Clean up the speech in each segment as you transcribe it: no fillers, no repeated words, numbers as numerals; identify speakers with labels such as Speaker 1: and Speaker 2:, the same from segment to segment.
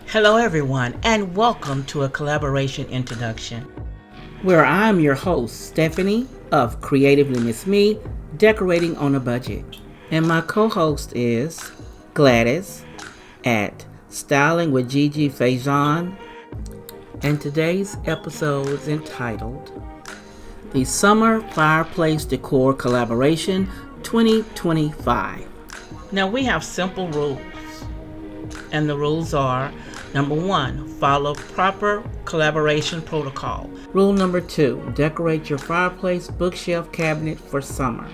Speaker 1: Hello everyone, and welcome to a collaboration introduction,
Speaker 2: where I'm your host, Stephanie of CreativelyMsMe, decorating on a budget. And my co-host is Gladys at Styling with Gigi Faison. And today's episode is entitled The Summer Fireplace Decor Collaboration 2025.
Speaker 1: Now we have simple rules, and the rules are: number 1, follow proper collaboration protocol.
Speaker 2: Rule number 2, decorate your fireplace bookshelf cabinet for summer.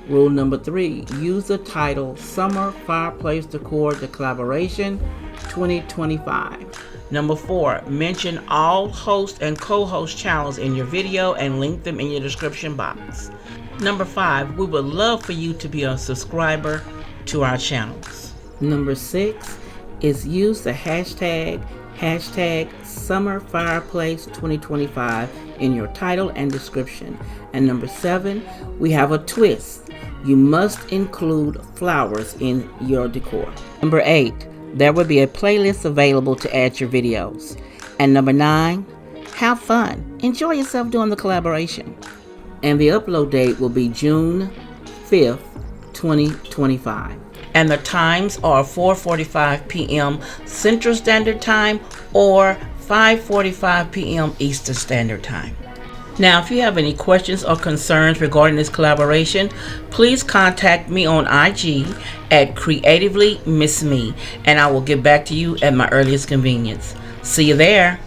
Speaker 2: Rule number 3, use the title Summer Fireplace Decor Collaboration 2025.
Speaker 1: Number 4, mention all host and co-host channels in your video and link them in your description box. Number 5, we would love for you to be a subscriber to our channels.
Speaker 2: Number 6 is use the hashtag Summer Fireplace 2025 in your title and description. And number 7, we have a twist. You must include flowers in your decor. Number 8, there will be a playlist available to add your videos. And number 9, have fun. Enjoy yourself doing the collaboration. And the upload date will be June 5th, 2025.
Speaker 1: And the times are 4:45 p.m. Central Standard Time or 5:45 p.m. Eastern Standard Time. Now, if you have any questions or concerns regarding this collaboration, please contact me on IG at CreativelyMsMe, and I will get back to you at my earliest convenience. See you there.